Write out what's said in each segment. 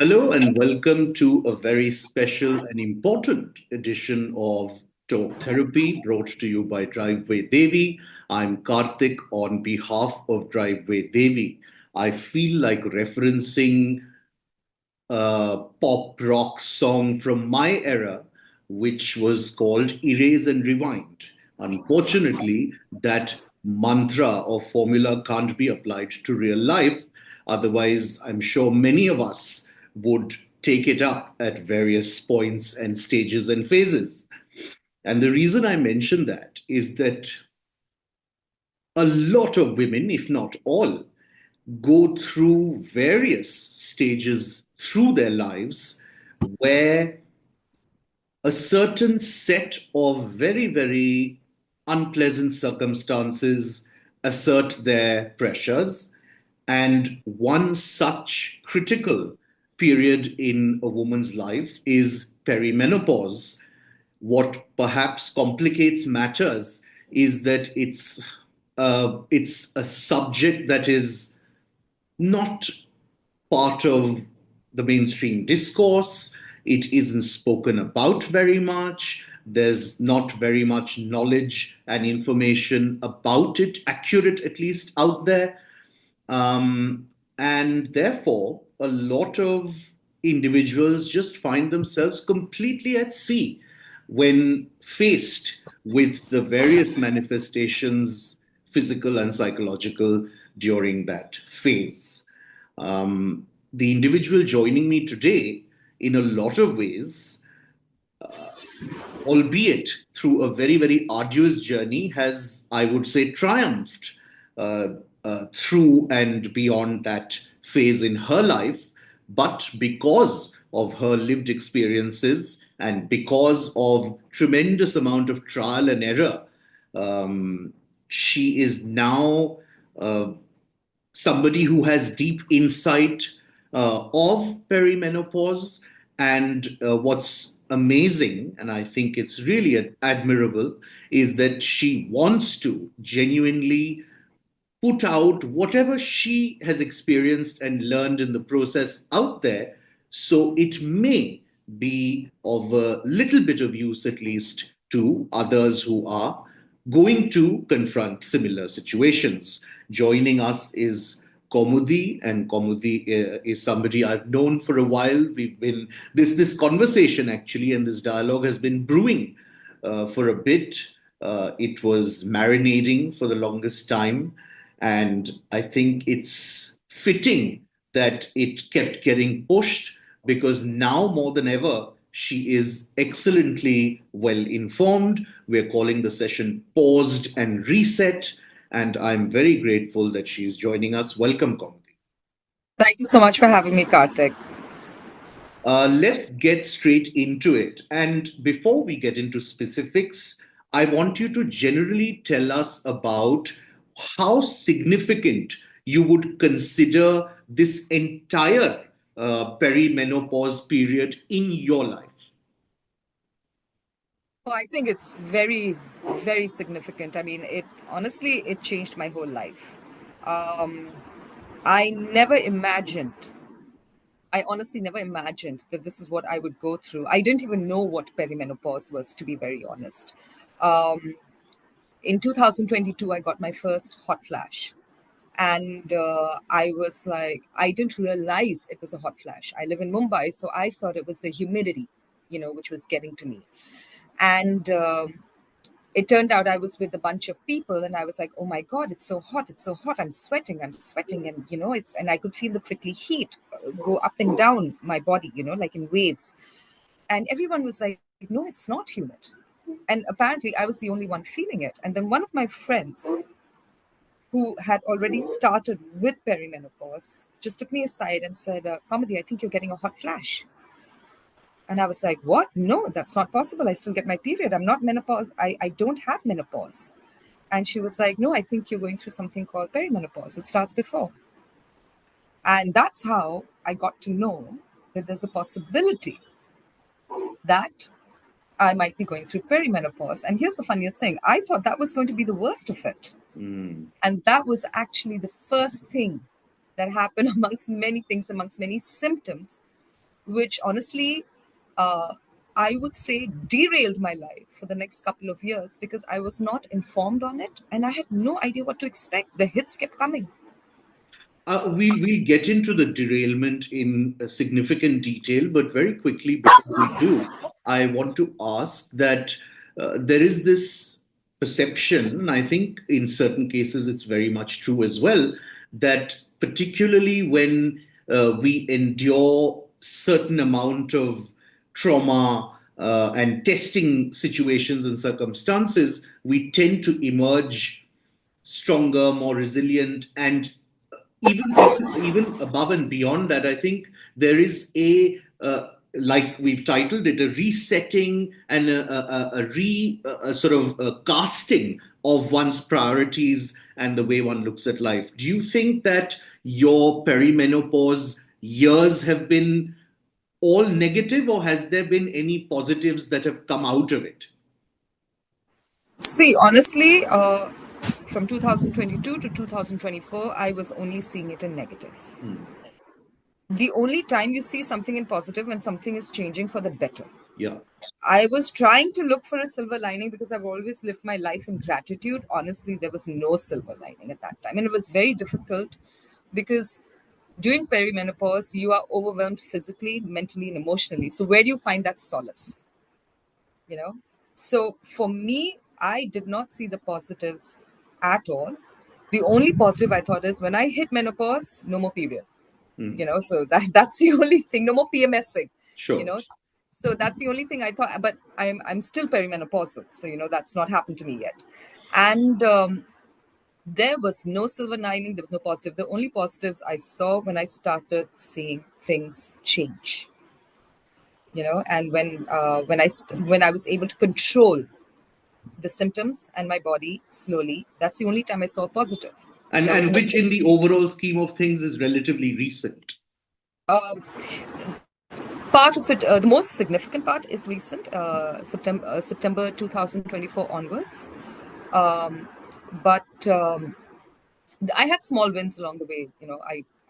Hello and welcome to a very special and important edition of Talk Therapy brought to you by Driveway Devi. I'm Karthik on behalf of Driveway Devi. I feel like referencing a pop rock song from my era, which was called Erase and Rewind. Unfortunately, that mantra or formula can't be applied to real life. Otherwise, I'm sure many of us would take it up at various points and stages and phases. And the reason I mention that is that a lot of women, if not all, go through various stages through their lives where a certain set of very, very unpleasant circumstances assert their pressures. And one such critical period in a woman's life is perimenopause. What perhaps complicates matters is that it's a subject that is not part of the mainstream discourse. It isn't spoken about very much. There's not very much knowledge and information about it, accurate at least, out there. And therefore, a lot of individuals just find themselves completely at sea when faced with the various manifestations, physical and psychological, during that phase. The individual joining me today, in a lot of ways, albeit through a very, very arduous journey, has, I would say, triumphed through and beyond that phase in her life. But because of her lived experiences and because of tremendous amount of trial and error, she is now somebody who has deep insight of perimenopause. And what's amazing, and I think it's really admirable, is that she wants to genuinely put out whatever she has experienced and learned in the process out there, so it may be of a little bit of use, at least, to others who are going to confront similar situations. Joining us is Kaumudi, and Kaumudi is somebody I've known for a while. We've been this conversation actually, and this dialogue has been brewing for a bit. It was marinating for the longest time, and I think it's fitting that it kept getting pushed because now more than ever, she is excellently well informed. We're calling the session Paused and Reset. And I'm very grateful that she's joining us. Welcome, Kaumudi. Thank you so much for having me, Karthik. Let's get straight into it. And before we get into specifics, I want you to generally tell us about how significant you would consider this entire perimenopause period in your life. Oh, I think it's very, very significant. I mean, it honestly, it changed my whole life. Um, I never imagined, I honestly never imagined that this is what I would go through. I didn't even know what perimenopause was, to be very honest. Um, in 2022, I got my first hot flash. And I was like, I didn't realize it was a hot flash. I live in Mumbai, so I thought it was the humidity, which was getting to me. And it turned out I was with a bunch of people, and I was like, oh my God, it's so hot. It's so hot. I'm sweating. And, and I could feel the prickly heat go up and down my body, like in waves. And everyone was like, no, it's not humid. And apparently I was the only one feeling it. And then one of my friends who had already started with perimenopause just took me aside and said, Kaumudi, I think you're getting a hot flash. And I was like, what? No, that's not possible. I still get my period. I'm not menopause. I don't have menopause. And she was like, no, I think you're going through something called perimenopause. It starts before. And that's how I got to know that there's a possibility that I might be going through perimenopause. And here's the funniest thing, I thought that was going to be the worst of it. Mm. And that was actually the first thing that happened amongst many things, amongst many symptoms, which honestly, I would say derailed my life for the next couple of years because I was not informed on it and I had no idea what to expect. The hits kept coming. We'll get into the derailment in significant detail, but very quickly before we do, I want to ask that there is this perception, and I think in certain cases it's very much true as well, that particularly when we endure certain amount of trauma and testing situations and circumstances, we tend to emerge stronger, more resilient, and even above and beyond that, I think there is a like we've titled it, a resetting and a sort of a casting of one's priorities and the way one looks at life. Do you think that your perimenopause years have been all negative, or has there been any positives that have come out of it? See, honestly, from 2022 to 2024, I was only seeing it in negatives. Hmm. The only time you see something in positive when something is changing for the better. Yeah. I was trying to look for a silver lining because I've always lived my life in gratitude. Honestly, there was no silver lining at that time. And it was very difficult because during perimenopause, you are overwhelmed physically, mentally, and emotionally. So, where do you find that solace? You know? So, for me, I did not see the positives at all. The only positive I thought is when I hit menopause, no more period. Hmm. So that's the only thing. No more PMSing. you Sure. know so that's the only thing I thought, but I'm still perimenopausal, so that's not happened to me yet. And there was no silver lining, there was no positive. The only positives I saw when I started seeing things change, and when I was able to control the symptoms and my body slowly, that's the only time I saw a positive. There was And which nothing. in the overall scheme of things is relatively recent. Part of it, the most significant part is recent, September 2024 onwards. But I had small wins along the way.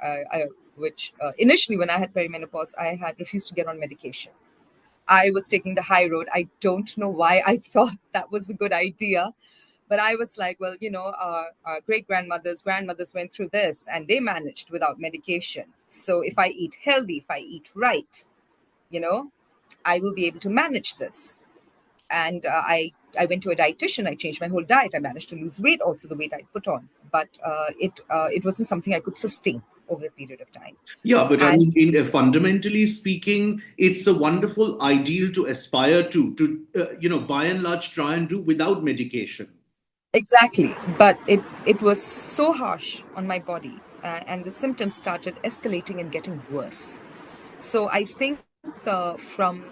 I which initially when I had perimenopause, I had refused to get on medication. I was taking the high road. I don't know why I thought that was a good idea, but I was like, well, our great grandmothers went through this and they managed without medication. So if I eat healthy, if I eat right, you know, I will be able to manage this. And I went to a dietitian. I changed my whole diet. I managed to lose weight, also the weight I put on, but it wasn't something I could sustain over a period of time. Yeah, but I And mean, in fundamentally speaking, it's a wonderful ideal to aspire to by and large, try and do without medication. exactly, but it was so harsh on my body, and the symptoms started escalating and getting worse. So I think from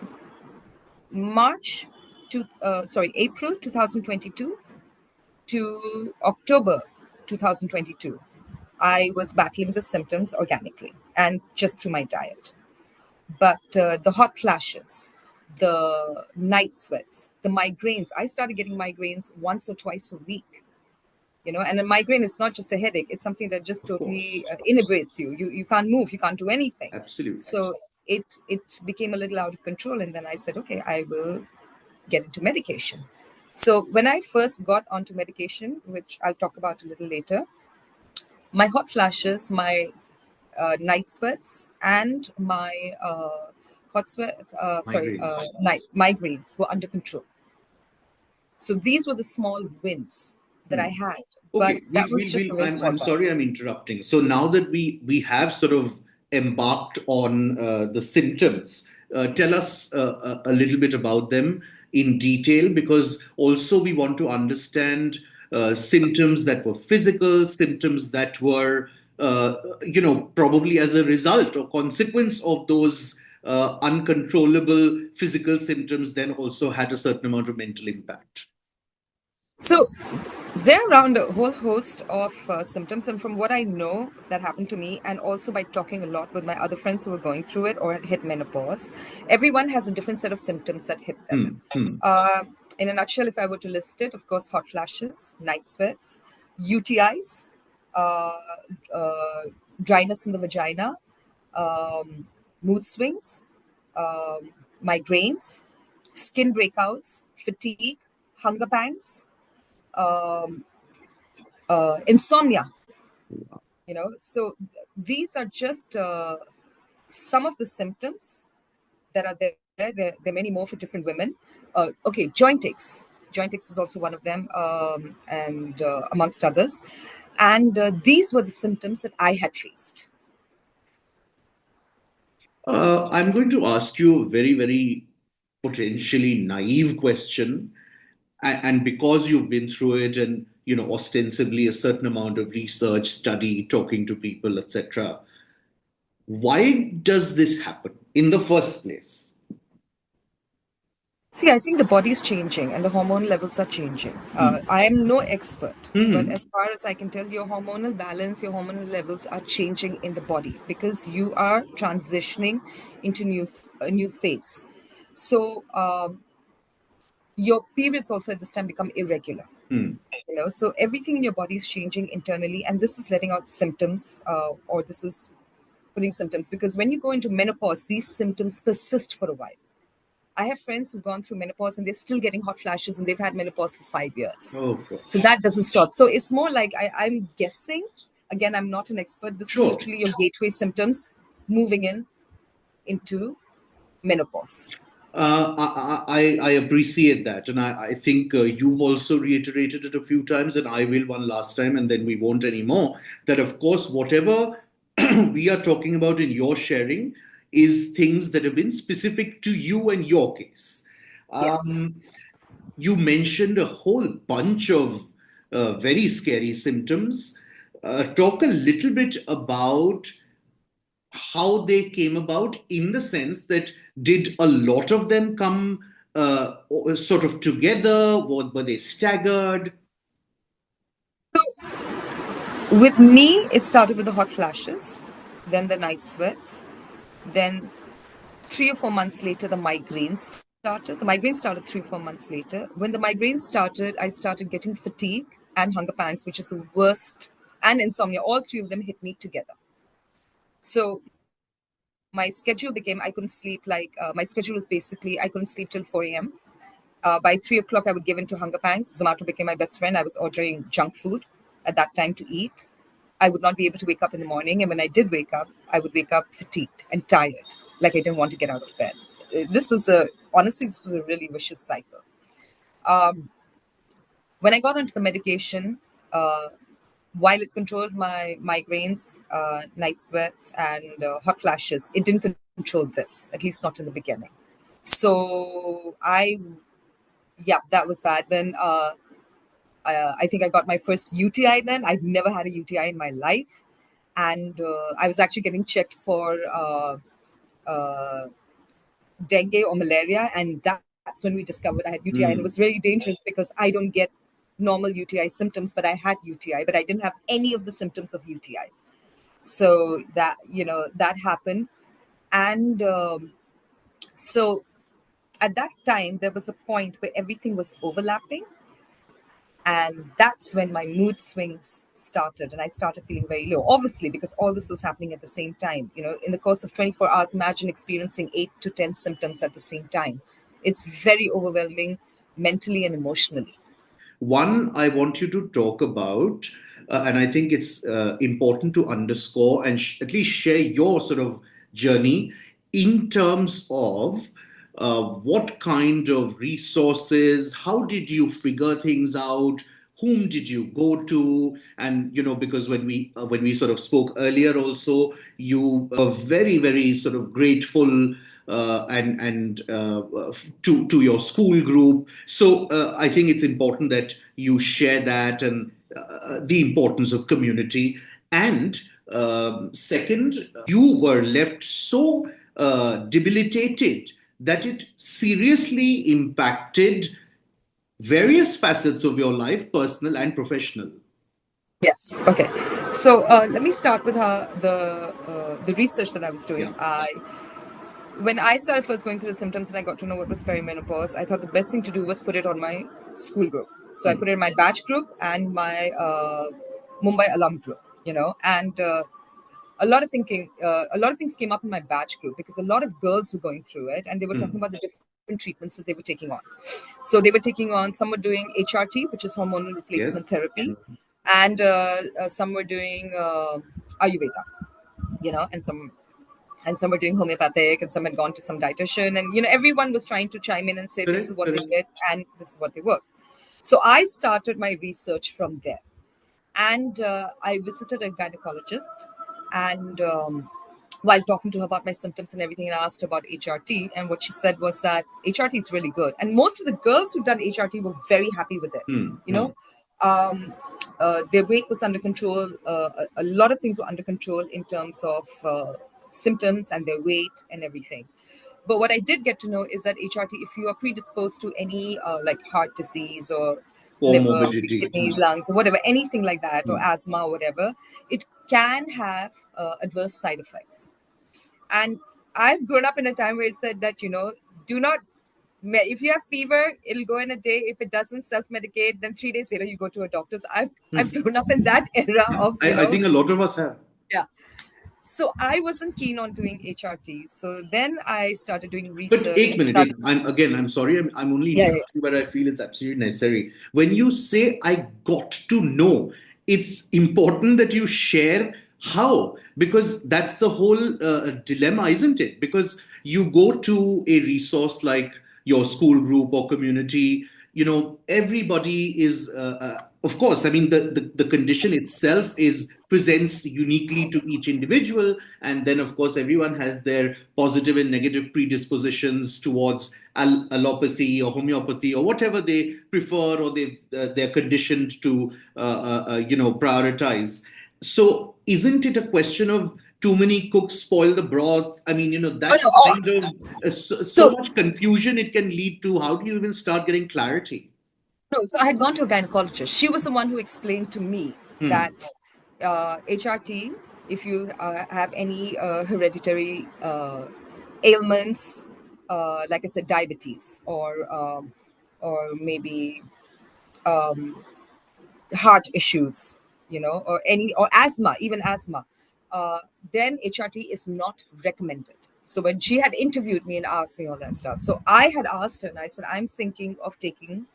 March to April 2022 to October 2022, I was battling the symptoms organically and just through my diet. But the hot flashes, the night sweats, the migraines, I started getting migraines once or twice a week. And a migraine is not just a headache, it's something that just Of course. totally inebriates you. You can't move, you can't do anything. Absolutely. So it became a little out of control, and then I said, okay, I will get into medication. So when I first got onto medication, which I'll talk about a little later, my hot flashes, my night sweats, and my hot sweats, Migraines. night migraines were under control. So these were the small wins that I Hmm. had, but Okay, that was just a very small I'm part. sorry I'm interrupting. So now that we have sort of embarked on the symptoms, tell us a little bit about them in detail, because also we want to understand symptoms that were physical, symptoms that were probably as a result or consequence of those uncontrollable physical symptoms, then also had a certain amount of mental impact. So there are around a whole host of symptoms, and from what I know that happened to me, and also by talking a lot with my other friends who were going through it or had hit menopause, everyone has a different set of symptoms that hit them. Hmm. Hmm. Uh, in a nutshell, if I were to list it, of course, hot flashes, night sweats, UTIs, uh, uh, dryness in the vagina, mood swings, migraines, skin breakouts, fatigue, hunger pangs, um, insomnia. So these are just some of the symptoms that are there. There are many more for different women. Okay, joint aches. Joint aches is also one of them, and amongst others. And these were the symptoms that I had faced. I'm going to ask you a very, very potentially naive question. And because you've been through it and, ostensibly a certain amount of research, study, talking to people, etc., why does this happen in the first place? See, I think the body is changing and the hormone levels are changing. I am no expert, but Hmm. as far as I can tell, your hormonal balance, your hormonal levels are changing in the body because you are transitioning into a new phase. So your periods also at this time become irregular. Hmm. So everything in your body is changing internally, and this is letting out symptoms, or this is putting symptoms because when you go into menopause, these symptoms persist for a while. I have friends who've gone through menopause and they're still getting hot flashes and they've had menopause for 5 years. Oh, So gosh. that doesn't stop. So it's more like I'm guessing. Again, I'm not an expert. This is Sure. literally your gateway symptoms moving into menopause. I appreciate that, and I think you've also reiterated it a few times, and I will one last time, and then we won't anymore. That of course, whatever we are talking about in your sharing is things that have been specific to you and your case. Yes. Um, you mentioned a whole bunch of very scary symptoms. Talk a little bit about how they came about in the sense that did a lot of them come sort of together? Were they staggered? With me, it started with the hot flashes, then the night sweats, then 3 or 4 months later, the migraines started. The migraines started 3 or 4 months later. When the migraines started, I started getting fatigue and hunger pangs, which is the worst, and insomnia. All three of them hit me together. So my schedule became I couldn't sleep. My schedule was basically I couldn't sleep till 4 a.m. By 3 o'clock, I would give in to hunger pangs. Zomato became my best friend. I was ordering junk food at that time to eat. I would not be able to wake up in the morning. And when I did wake up, I would wake up fatigued and tired, like I didn't want to get out of bed. Honestly, this was a really vicious cycle. Um, when I got onto the medication, uh, while it controlled my migraines, night sweats, and hot flashes, it didn't control this, at least not in the beginning. So yeah, that was bad. Then I think I got my first UTI then. I'd never had a UTI in my life. And I was actually getting checked for uh, dengue or malaria. And that's when we discovered I had UTI. And it was very dangerous because I don't get normal UTI symptoms, but I had UTI, but I didn't have any of the symptoms of UTI. So that happened. And so at that time, there was a point where everything was overlapping. And that's when my mood swings started and I started feeling very low. Obviously, because all this was happening at the same time. In the course of 24 hours, imagine experiencing 8 to 10 symptoms at the same time. It's very overwhelming mentally and emotionally. One I want you to talk about, and I think it's important to underscore and at least share your sort of journey in terms of what kind of resources, how did you figure things out, whom did you go to, and because when we sort of spoke earlier also, you were very, very sort of grateful and to your school group. So I think it's important that you share that and the importance of community. And second, you were left so debilitated that it seriously impacted various facets of your life, personal and professional. Yes. Okay. So let me start with the research that I was Yeah. doing. When I started first going through the symptoms and I got to know what was perimenopause, I thought the best thing to do was put it on my school group. So I Hmm. put it in my batch group and my Mumbai alum group, and a lot of things came up in my batch group because a lot of girls were going through it, and they were talking about the different treatments that they were taking on. So they were taking on, some were doing HRT, which is hormonal replacement Yes. therapy, and some were doing Ayurveda, and some were doing homeopathic, and some had gone to some dietitian, and everyone was trying to chime in and say this is Correct. what they Correct. did and this is what they worked. So I started my research from there, and I visited a gynecologist, and while talking to her about my symptoms and everything, and I asked her about HRT, and what she said was that HRT is really good, and most of the girls who've done HRT were very happy with it. You know, um, their weight was under control. A lot of things were under control in terms of symptoms and their weight and everything. But what I did get to know is that HRT, if you are predisposed to any like heart disease or liver, Comorbidity. kidneys, lungs, or whatever, anything like that, or asthma, or whatever, it can have adverse side effects. And I've grown up in a time where it said that, do not, if you have fever, it'll go in a day. If it doesn't self-medicate, then 3 days later you go to a doctor's. I've grown up in that era of, I think a lot of us have. yeah. So I wasn't keen on doing HRT. So then I started doing But research eight and minute, started. I'm sorry, I'm only Yeah, yeah, interrupting, but I feel it's absolutely necessary. When you say I got to know, it's important that you share how, because that's the whole dilemma, isn't it? Because you go to a resource like your school group or community, everybody is of course, I mean, the condition itself is presents uniquely to each individual, and then of course everyone has their positive and negative predispositions towards allopathy or homeopathy or whatever they prefer, or they're conditioned to prioritize. So isn't it a question of too many cooks spoil the broth? I mean, Oh, that no, oh, kind of so so much confusion it can lead to. How do you even start getting clarity? no, so I had gone to a gynecologist. She was the one who explained to me that HRT, if you have any hereditary ailments, like I said, diabetes, or maybe heart issues, or asthma, even asthma, uh, then HRT is not recommended. So when she had interviewed me and asked me all that stuff, so I had asked her and I said, I'm thinking of taking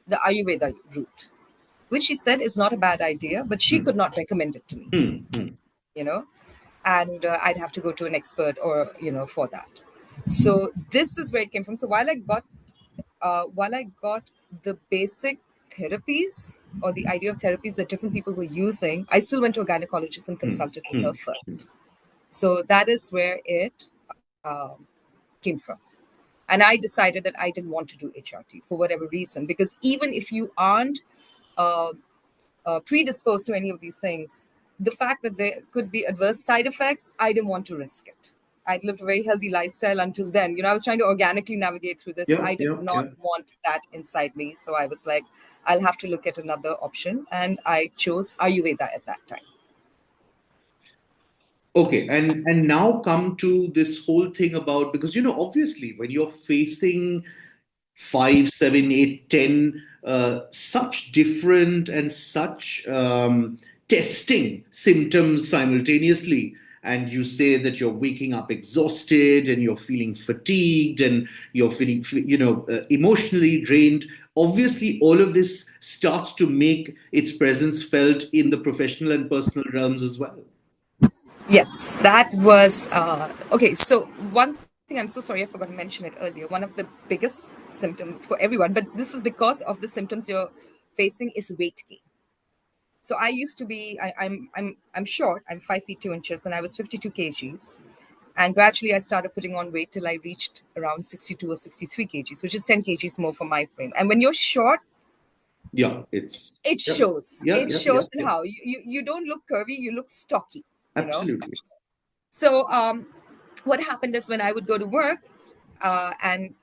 the Ayurveda route, which she said is not a bad idea, but she could not recommend it to me, you know, and I'd have to go to an expert, or, for that. So this is where it came from. So while I got the basic therapies, or the idea of therapies that different people were using, I still went to a gynecologist and consulted with her first. So that is where it came from. And I decided that I didn't want to do HRT for whatever reason, because even if you aren't uh, predisposed to any of these things, the fact that there could be adverse side effects, I didn't want to risk it. I'd lived a very healthy lifestyle until then. I was trying to organically navigate through this. Yeah, I did yeah, not yeah. want that inside me. So I was like, I'll have to look at another option. And I chose Ayurveda at that time. Okay, and now come to this whole thing about, because obviously when you're facing 5, 7, 8, 10, such different and such testing symptoms simultaneously, and you say that you're waking up exhausted and you're feeling fatigued and you're feeling emotionally drained. Obviously all of this starts to make its presence felt in the professional and personal realms as well. Yes, that was okay. So one thing, I'm so sorry, I forgot to mention it earlier. One of the biggest symptoms for everyone, but this is because of the symptoms you're facing, is weight gain. So I used to be, I'm short. I'm 5 feet 2 inches, and I was 52 kgs. And gradually, I started putting on weight till I reached around 62 or 63 kgs, which is 10 kgs more for my frame. And when you're short, Yeah, it's it yeah, shows. yeah, It yeah, yeah, shows in yeah. how you don't look curvy, you look stocky. You know. Absolutely. So what happened is, when I would go to work, and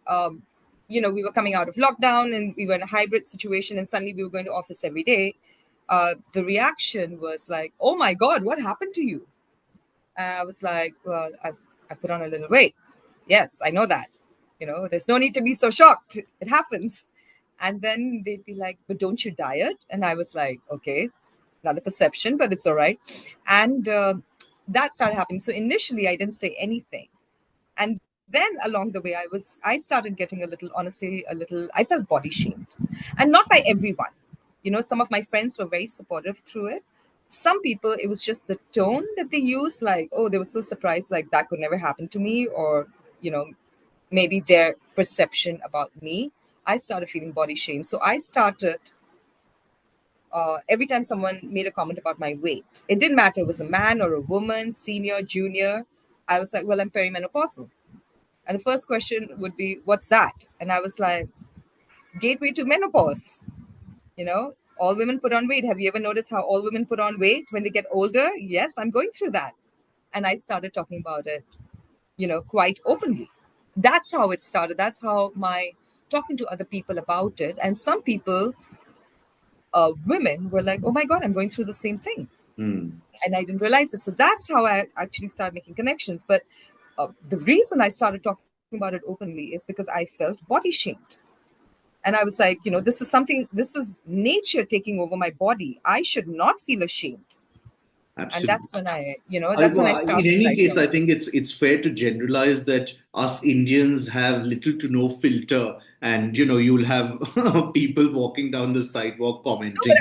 um, we were coming out of lockdown and we were in a hybrid situation, and suddenly we were going to office every day. The reaction was like, "Oh my God, what happened to you?" And I was like, "Well, I put on a little weight. Yes, I know that. There's no need to be so shocked. It happens." And then they'd be like, "But don't you diet?" And I was like, "Okay, another perception, but it's all right." And that started happening. So initially, I didn't say anything, and then along the way, I started getting a little, honestly, a little. I felt body shamed, and not by everyone. Some of my friends were very supportive through it. Some people, it was just the tone that they used, like, oh, they were so surprised, like that could never happen to me, or you know, maybe their perception about me. I started feeling body shame, so I started every time someone made a comment about my weight, it didn't matter, it was a man or a woman, senior, junior. I was like, well, I'm perimenopausal. And the first question would be, what's that? And I was like, gateway to menopause. All women put on weight. Have you ever noticed how all women put on weight when they get older? Yes, I'm going through that. And I started talking about it, quite openly. That's how it started. That's how my talking to other people about it. And some people, women, were like, oh my God, I'm going through the same thing. Hmm. And I didn't realize it. So that's how I actually started making connections. But the reason I started talking about it openly is because I felt body shamed. And I was like, this is nature taking over my body. I should not feel ashamed. And Absolutely. that's when that's when I In started any like, case, I think it's fair to generalize that us Indians have little to no filter, and you'll have people walking down the sidewalk no, but commenting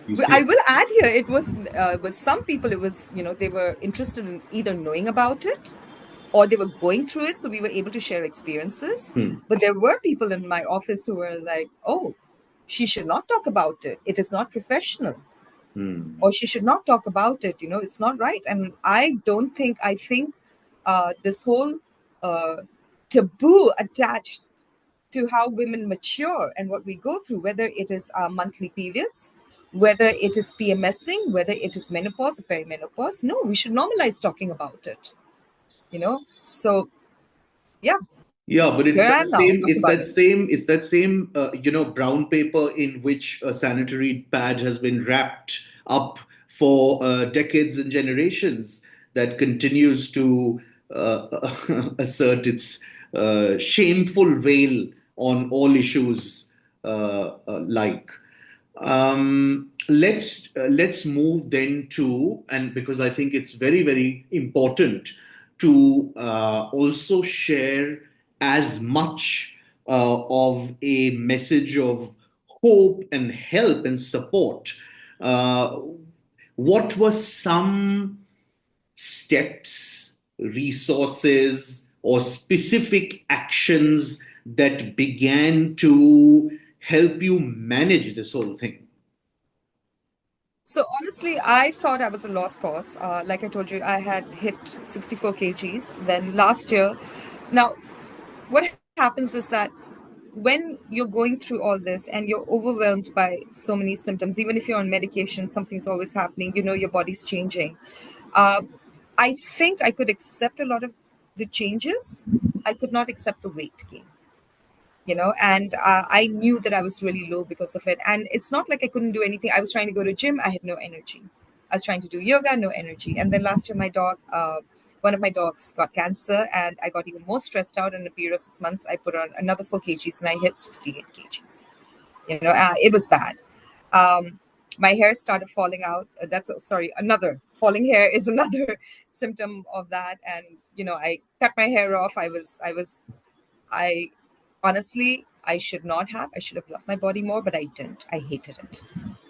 these I things. will add here, it was with some people, it was, they were interested in either knowing about it or they were going through it. So we were able to share experiences. Hmm. But there were people in my office who were like, oh, she should not talk about it. It is not professional. Hmm. Or she should not talk about it. It's not right. And I think this whole uh, taboo attached to how women mature and what we go through, whether it is our monthly periods, whether it is PMSing, whether it is menopause or perimenopause. No, we should normalize talking about it. So yeah, Yeah, but here I am now talking about it. it's that same, brown paper in which a sanitary pad has been wrapped up for decades and generations that continues to assert its shameful veil on all issues like. Let's move then to, and because I think it's very very important to also share as much of a message of hope and help and support. Uh, what were some steps, resources, or specific actions that began to help you manage this whole thing? So honestly, I thought I was a lost cause. Like I told you, I had hit 64 kgs. Then last year, now what happens is that when you're going through all this and you're overwhelmed by so many symptoms, even if you're on medication, something's always happening. Your body's changing. Uh, I think I could accept a lot of the changes. I could not accept the weight gain. And I knew that I was really low because of it. And it's not like I couldn't do anything. I was trying to go to gym, I had no energy. I was trying to do yoga, no energy. And then last year my dog, one of my dogs got cancer, and I got even more stressed out. In a period of 6 months, I put on another 4 kgs and I hit 68 kgs. It was bad. um, my hair started falling out. That's sorry, another falling hair is another symptom of that. And I cut my hair off. I honestly, I should not have. I should have loved my body more, but I didn't. I hated it.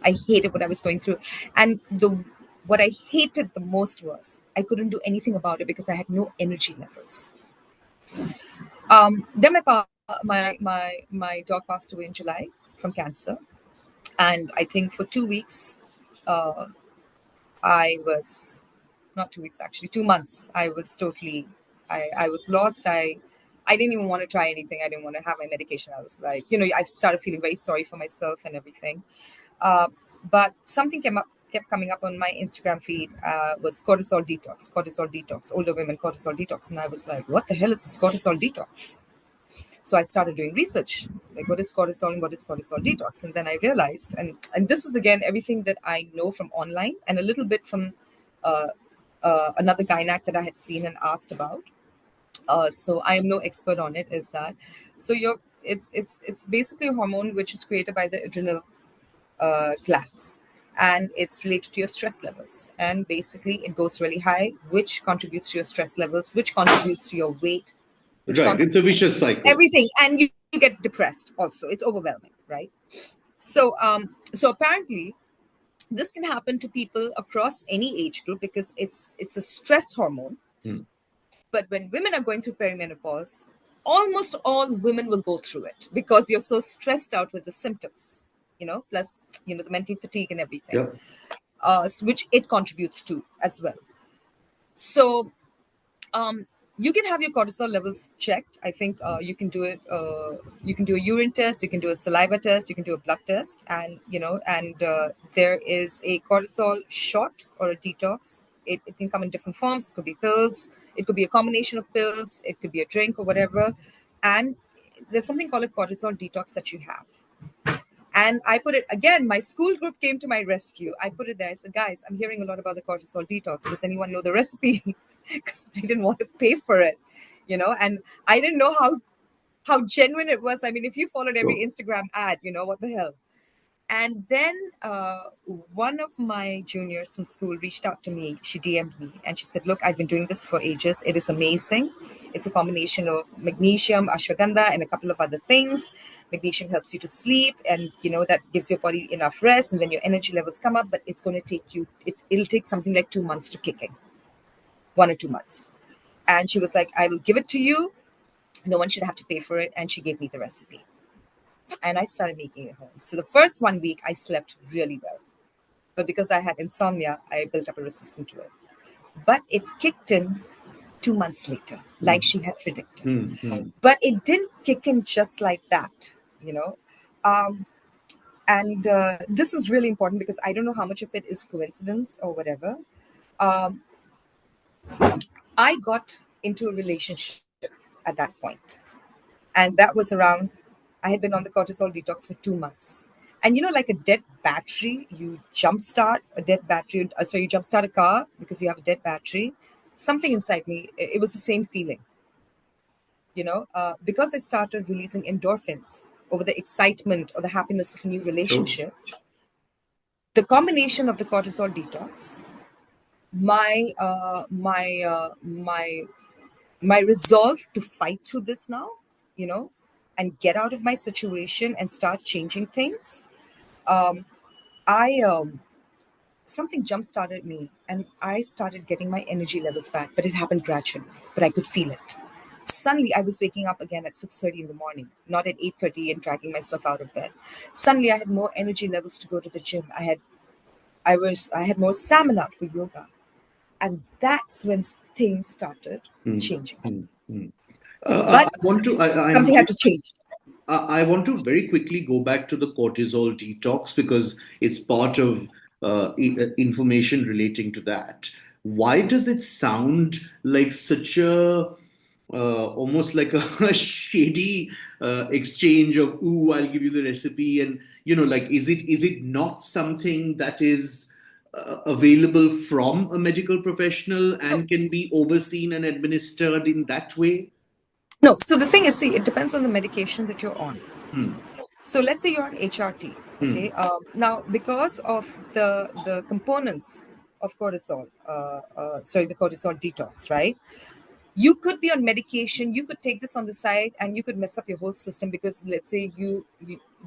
I hated what I was going through. And the what I hated the most was I couldn't do anything about it because I had no energy levels. Then my dog passed away in July from cancer, and I think for 2 weeks, uh, I was not 2 weeks, actually 2 months. I was totally, I was lost. I didn't even want to try anything. I didn't want to have my medication. I was like, I started feeling very sorry for myself and everything. Uh, but something kept coming up on my Instagram feed, was cortisol detox, older women cortisol detox. And I was like, what the hell is this cortisol detox? So I started doing research, like what is cortisol and what is cortisol detox. And then I realized, and this is again everything that I know from online and a little bit from uh, another gynac that I had seen and asked about. So I am no expert on it. Is that so? It's basically a hormone which is created by the adrenal glands, and it's related to your stress levels. And basically, it goes really high, which contributes to your stress levels, which contributes to your weight, which Right. It's contributes a vicious cycle. everything, and you get depressed. Also, it's overwhelming, right? So apparently, this can happen to people across any age group because it's a stress hormone. Hmm. But when women are going through perimenopause, almost all women will go through it because you're so stressed out with the symptoms, plus, the mental fatigue and everything, Yeah. which it contributes to as well. So, um, you can have your cortisol levels checked. I think you can do it. You can do a urine test, you can do a saliva test, you can do a blood test, and there is a cortisol shot or a detox. It can come in different forms. It could be pills. It could be a combination of pills. It could be a drink or whatever. And there's something called a cortisol detox that you have. And I put it again, my school group came to my rescue. I put it there. I said, guys, I'm hearing a lot about the cortisol detox. Does anyone know the recipe? Because I didn't want to pay for it, and I didn't know how genuine it was. I mean, if you followed every Sure. Instagram ad, what the hell? And then one of my juniors from school reached out to me. She DM'd me and she said, look, I've been doing this for ages. It is amazing. It's a combination of magnesium, ashwagandha, and a couple of other things. Magnesium helps you to sleep, and that gives your body enough rest, and then your energy levels come up. But it's going to take you, it'll take something like 2 months to kick in, 1 or 2 months. And she was like, I will give it to you. No one should have to pay for it. And she gave me the recipe. And I started making it home. So the first 1 week, I slept really well. But because I had insomnia, I built up a resistance to it. But it kicked in 2 months later, like she had predicted. Hmm. Hmm. But it didn't kick in just like that, you know. And this is really important because I don't know how much of it is coincidence or whatever. Um, I got into a relationship at that point, and that was around, I had been on the cortisol detox for 2 months. And like a dead battery, you jumpstart a dead battery. So you jumpstart a car because you have a dead battery. Something inside me, it was the same feeling, because I started releasing endorphins over the excitement or the happiness of a new Sure. relationship. The combination of the cortisol detox, my resolve to fight through this now, you know, and get out of my situation and start changing things. I Something jump started me, and I started getting my energy levels back, but it happened gradually. But I could feel it. Suddenly, I was waking up again at 6:30 in the morning, not at 8:30, and dragging myself out of bed. Suddenly, I had more energy levels to go to the gym. I had more stamina for yoga, and that's when things started Hmm. changing. Hmm. Hmm. But I want to. something had to change. I want to very quickly go back to the cortisol detox because it's part of information relating to that. Why does it sound like such a almost like a shady exchange of "ooh, I'll give you the recipe," and like is it not something that is available from a medical professional No, and can be overseen and administered in that way? no. So the thing is, see, it depends on the medication that you're on. Hmm. So let's say you're on HRT, Hmm. okay? Now, because of the components of cortisol, the cortisol detox, right? You could be on medication. You could take this on the side, and you could mess up your whole system because let's say you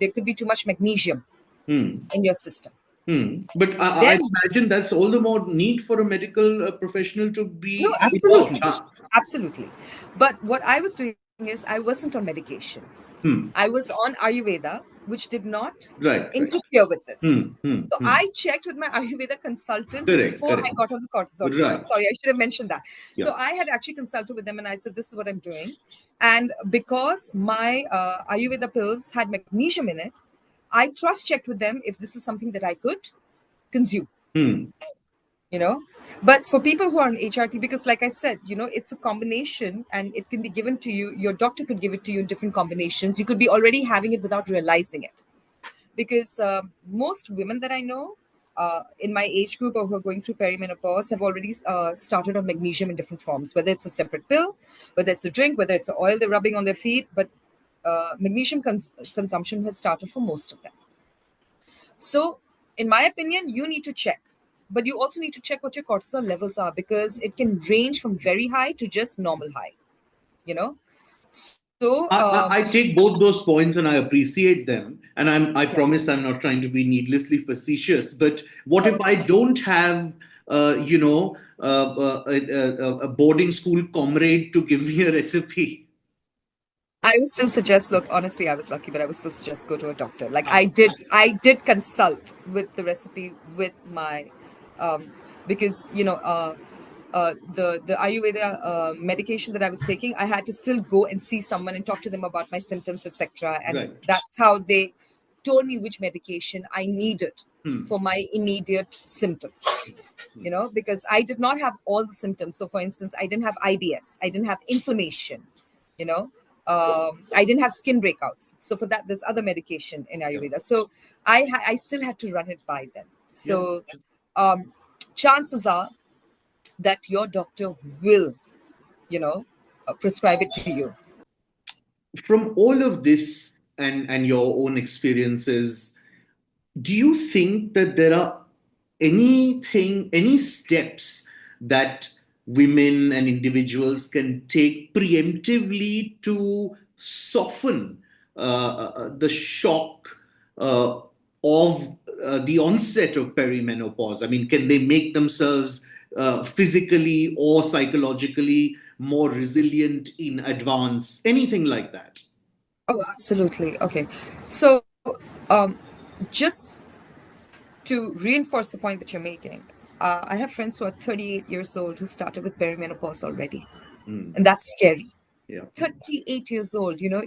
there could be too much magnesium Hmm. in your system. But I Then, imagine that's all the more need for a medical professional to no, be involved. absolutely, absolutely. But what I was doing is I wasn't on medication. Hmm. I was on Ayurveda, which did not Right, right. interfere with this. So Hmm. I checked with my Ayurveda consultant Correct, before I correct. got on the cortisol detox. Right. Sorry, I should have mentioned that. Yeah. So I had actually consulted with them and I said, this is what I'm doing. And because my Ayurveda pills had magnesium in it, I cross checked with them if this is something that I could consume, Hmm. you know. But for people who are on HRT, because like I said, it's a combination and it can be given to you, your doctor could give it to you in different combinations. You could be already having it without realizing it. Because most women that I know in my age group or who are going through perimenopause have already started on magnesium in different forms, whether it's a separate pill, whether it's a drink, whether it's the oil they're rubbing on their feet. But magnesium consumption has started for most of them. So in my opinion, you need to check. But you also need to check what your cortisol levels are, because it can range from very high to just normal high, you know? So, I take both those points and I appreciate them. And I yeah. promise I'm not trying to be needlessly facetious. But what Oh, if I okay. don't have, a boarding school comrade to give me a recipe? I would still suggest, look, honestly, I was lucky, but I would still suggest go to a doctor. Like I did consult with the recipe with my, um, because the Ayurveda medication that I was taking, I had to still go and see someone and talk to them about my symptoms, etc. And Right. that's how they told me which medication I needed for my immediate symptoms. Because I did not have all the symptoms. So, for instance, I didn't have IBS, I didn't have inflammation, you know, I didn't have skin breakouts. So, for that, there's other medication in Yeah. Ayurveda. So, I still had to run it by them. Yeah. So, um, chances are that your doctor will, prescribe it to you. From all of this and your own experiences, do you think that there are any steps that women and individuals can take preemptively to soften the shock uh, of the onset of perimenopause? I mean, can they make themselves physically or psychologically more resilient in advance? Anything like that? Oh, absolutely. Okay. So, um, just to reinforce the point that you're making, I have friends who are 38 years old who started with perimenopause already, and that's scary. Yeah. 38 years old, your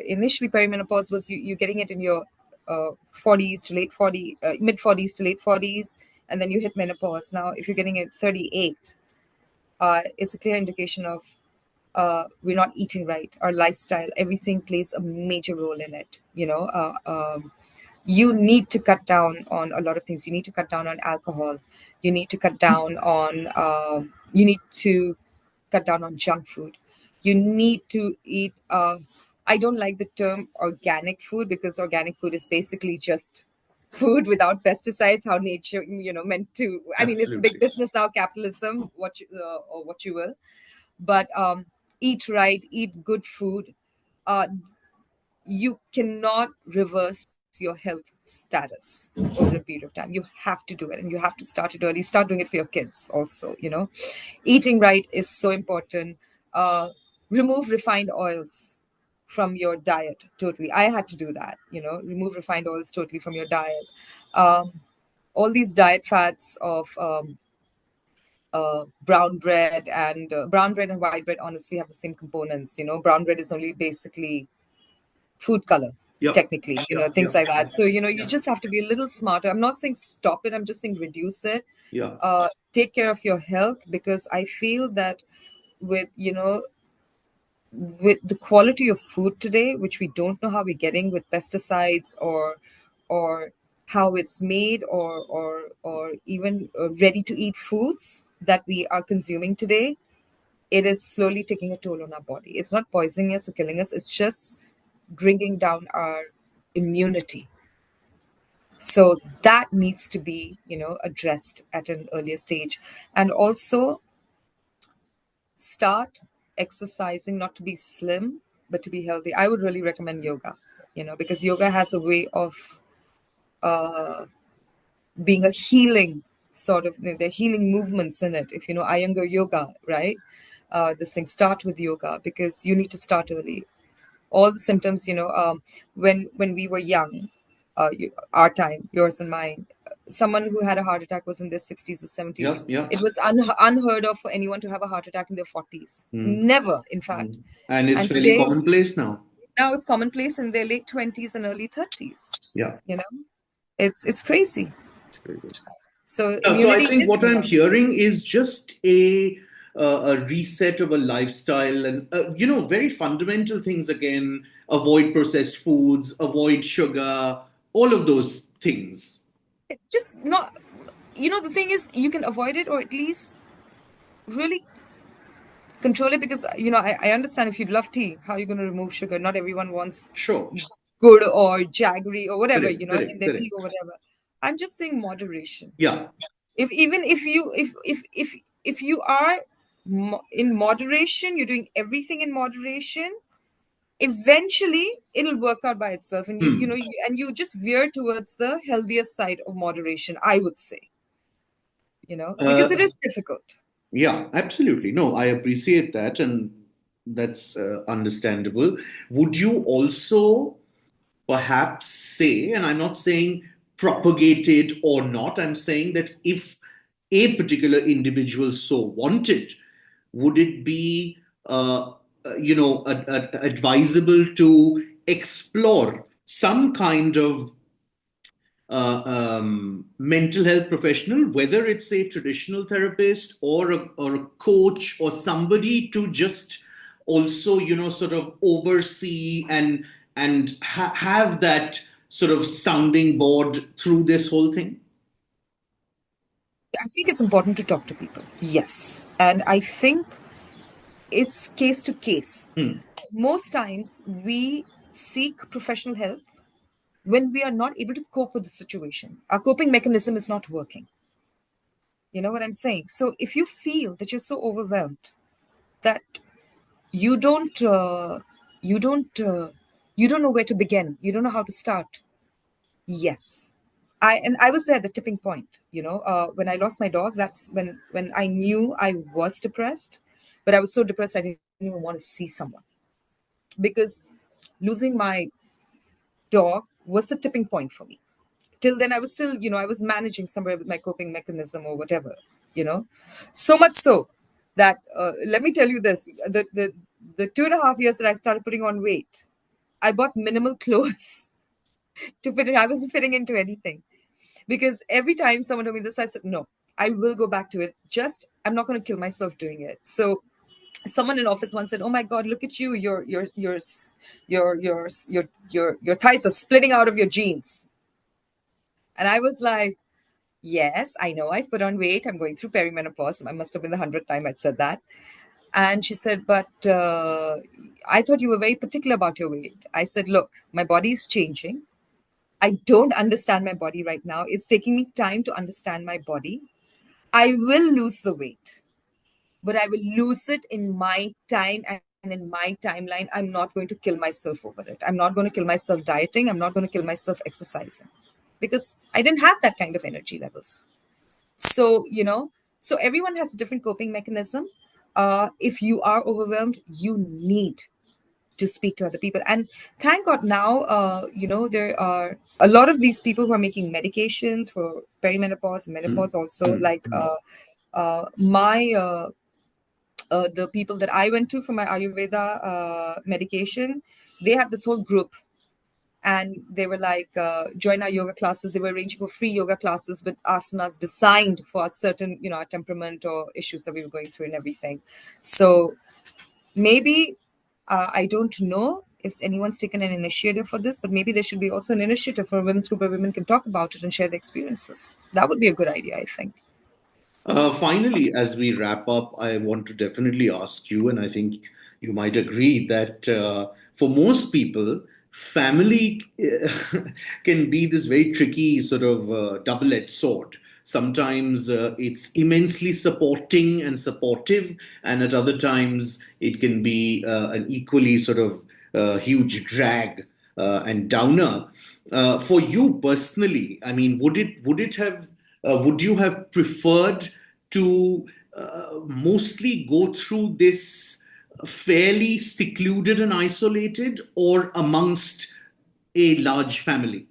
initially perimenopause was you getting it in your 40s to late 40, mid 40s to late 40s, and then you hit menopause. Now, if you're getting it 38, it's a clear indication of we're not eating right. Our lifestyle, everything plays a major role in it. You need to cut down on a lot of things. You need to cut down on alcohol. You need to cut down on. You need to cut down on junk food. You need to eat. I don't like the term organic food, because organic food is basically just food without pesticides. How nature, meant to. I mean, it's a big Absolutely. business now, capitalism. Or what you will, but eat right, eat good food. You cannot reverse your health status over a period of time. You have to do it, and you have to start it early. Start doing it for your kids also. Eating right is so important. Remove refined oils from your diet totally. I had to do that. Remove refined oils totally from your diet. All these diet fads of brown bread and white bread honestly have the same components. Brown bread is only basically food color, Yep. technically, Yep. things Yep. like that. So, you Yeah. just have to be a little smarter. I'm not saying stop it, I'm just saying reduce it. Yeah. Take care of your health, because I feel that with, with the quality of food today, which we don't know how we're getting with pesticides, or how it's made, or even ready to eat foods that we are consuming today, it is slowly taking a toll on our body. It's not poisoning us or killing us, it's just bringing down our immunity. So that needs to be, addressed at an earlier stage. And also start exercising, not to be slim, but to be healthy. I would really recommend yoga, because yoga has a way of being a healing sort of thing. There are healing movements in it. If you know Iyengar yoga, right? This thing, start with yoga, because you need to start early. All the symptoms, when we were young, our time, yours and mine, someone who had a heart attack was in their 60s or 70s. Yep. Yep. It was unheard of for anyone to have a heart attack in their 40s. Mm. Never, in fact. Mm. And it's And fairly today, commonplace now. now it's commonplace in their late 20s and early 30s. Yeah. You know, it's crazy. It's crazy. So Yeah, so I immunity think is what going I'm down. hearing is just a reset of a lifestyle and, very fundamental things again. Avoid processed foods, avoid sugar, all of those things. Just not, the thing is, you can avoid it, or at least really control it, because I understand if you love tea, how are you going to remove sugar? Not everyone wants Sure. good or jaggery or whatever, Correct. in Correct. their tea Correct. or whatever. I'm just saying moderation. Yeah. If even if you are in moderation, you're doing everything in moderation, eventually it'll work out by itself, and you know Hmm. and you just veer towards the healthier side of moderation, I would say, because it Uh, is difficult. yeah, absolutely. No, I appreciate that, and that's understandable. Would you also perhaps say, and I'm not saying propagate it or not, I'm saying that if a particular individual so wanted, would it be, advisable to explore some kind of mental health professional, whether it's a traditional therapist or a coach or somebody to just also, sort of oversee and have that sort of sounding board through this whole thing? I think it's important to talk to people, yes, and I think it's case to case. Hmm. Most times we seek professional help when we are not able to cope with the situation. Our coping mechanism is not working. You know what I'm saying? So if you feel that you're so overwhelmed that you don't you don't you don't know where to begin, you don't know how to start, yes, I was there at the tipping point, when I lost my dog. That's when I knew I was depressed, but I was so depressed I didn't even want to see someone, because losing my dog was the tipping point for me. Till then I was still, I was managing somewhere with my coping mechanism or whatever, you know so much so that, let me tell you this, the 2.5 years that I started putting on weight, I bought minimal clothes to fit in. I wasn't fitting into anything, because every time someone told me this, I said no, I will go back to it, just I'm not going to kill myself doing it. So someone in office once said, "Oh my God, look at you! Your thighs are splitting out of your jeans." And I was like, "Yes, I know. I've put on weight. I'm going through perimenopause. I must have been the 100th time I'd said that." And she said, "But I thought you were very particular about your weight." I said, "Look, my body is changing. I don't understand my body right now. It's taking me time to understand my body. I will lose the weight, but I will lose it in my time and in my timeline. I'm not going to kill myself over it. I'm not going to kill myself dieting. I'm not going to kill myself exercising, because I didn't have that kind of energy levels." So, so everyone has a different coping mechanism. If you are overwhelmed, you need to speak to other people. And thank God now, there are a lot of these people who are making medications for perimenopause, Hmm. menopause also. Hmm. Like my the people that I went to for my Ayurveda medication, they have this whole group, and they were like, join our yoga classes. They were arranging for free yoga classes with asanas designed for a certain, our temperament or issues that we were going through and everything. So maybe, I don't know if anyone's taken an initiative for this, but maybe there should be also an initiative for a women's group where women can talk about it and share their experiences. That would be a good idea, I think. Finally, as we wrap up, I want to definitely ask you, and I think you might agree that for most people, family can be this very tricky sort of double edged sword. Sometimes it's immensely supporting and supportive, and at other times it can be an equally sort of huge drag and downer. For you personally, I mean, would you have preferred to mostly go through this fairly secluded and isolated, or amongst a large family?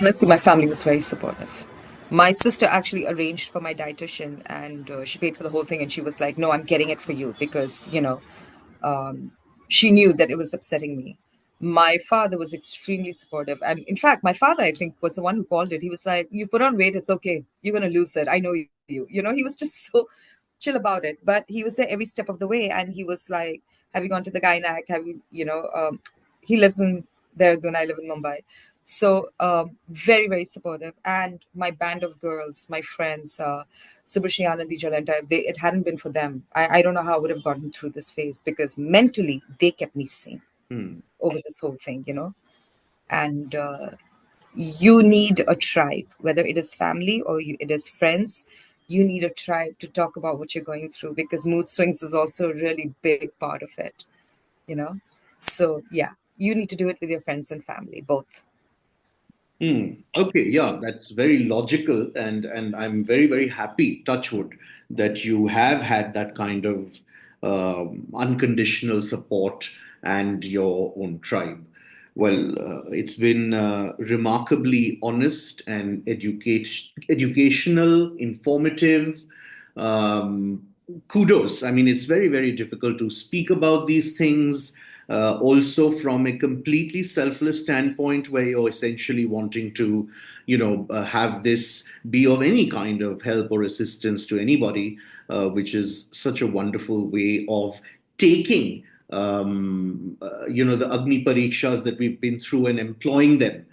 Honestly, my family was very supportive. My sister actually arranged for my dietitian, and she paid for the whole thing. And she was like, "No, I'm getting it for you," because she knew that it was upsetting me. My father was extremely supportive, and in fact, my father, I think, was the one who called it. He was like, "You put on weight, it's okay. You're gonna lose it. I know you." He was just so chill about it. But he was there every step of the way, and he was like, "Have you gone to the gynac? Have you, he lives in Dehradun. I live in Mumbai." So very, very supportive. And my band of girls, my friends, Subhashi Anandi Jalanta, if it hadn't been for them, I don't know how I would have gotten through this phase, because mentally they kept me sane Hmm. over this whole thing, and you need a tribe, whether it is family or it is friends. You need a tribe to talk about what you're going through, because mood swings is also a really big part of it, you know? So, yeah, you need to do it with your friends and family, both. Hmm. Okay, yeah, that's very logical, and I'm very very happy, touchwood, that you have had that kind of unconditional support and your own tribe. Well, it's been remarkably honest and educational, informative. Um, Kudos. I mean, it's very, very difficult to speak about these things. Also, from a completely selfless standpoint, where you're essentially wanting to, have this be of any kind of help or assistance to anybody, which is such a wonderful way of taking, the Agni Parikshas that we've been through and employing them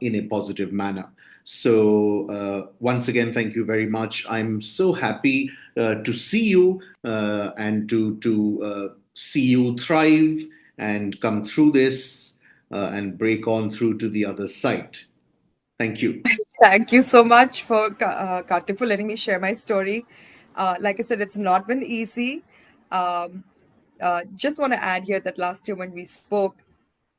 in a positive manner. So, once again, thank you very much. I'm so happy to see you and to see you thrive and come through this and break on through to the other side. Thank you. Thank you so much for Karthik for letting me share my story. Like I said, it's not been easy. Um, just want to add here that last year when we spoke,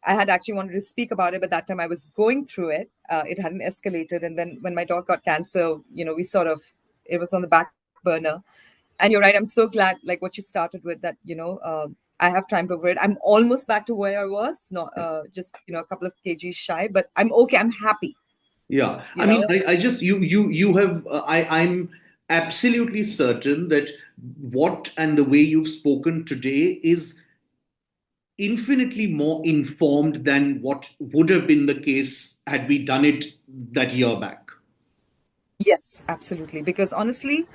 I had actually wanted to speak about it, but that time I was going through it. It hadn't escalated, and then when my dog got cancer, we sort of it was on the back burner. And you're right. I'm so glad, like what you started with, that I have climbed over it. I'm almost back to where I was, not just a couple of kgs shy, but I'm okay. I'm happy. Yeah, I You mean, know. I just you have I'm absolutely certain that what and the way you've spoken today is infinitely more informed than what would have been the case had we done it that year back. Yes, absolutely. Because honestly,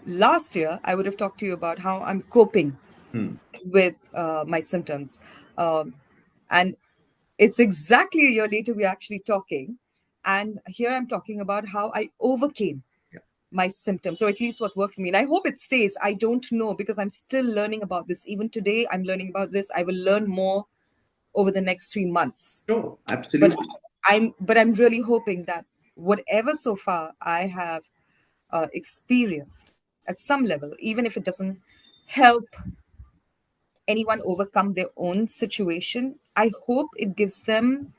last year I would have talked to you about how I'm coping Hmm. with my symptoms. Um, and it's exactly a year later we're actually talking. And here I'm talking about how I overcame Yeah. my symptoms, or at least what worked for me. And I hope it stays. I don't know, because I'm still learning about this. Even today, I'm learning about this. I will learn more over the next 3 months. Sure, But absolutely. I'm really hoping that whatever so far I have experienced at some level, even if it doesn't help anyone overcome their own situation, I hope it gives them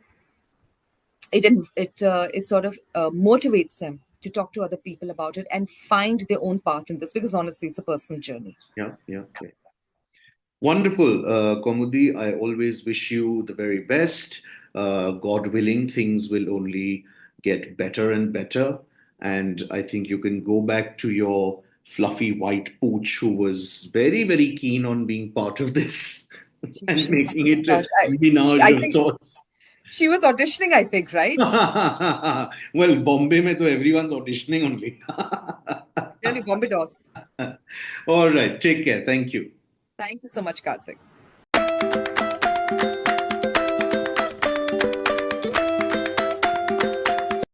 it sort of motivates them to talk to other people about it and find their own path in this, because honestly, it's a personal journey. Yeah, yeah, yeah. Wonderful, Kaumudi. I always wish you the very best. God willing, things will only get better and better. And I think you can go back to your fluffy white pooch who was very, very keen on being part of this and making it a menage I of think sorts. she was auditioning, I think, right? Well, Bombay mein to everyone's auditioning only. Really, Bombay dog. All right, take care. Thank you. Thank you so much, Karthik.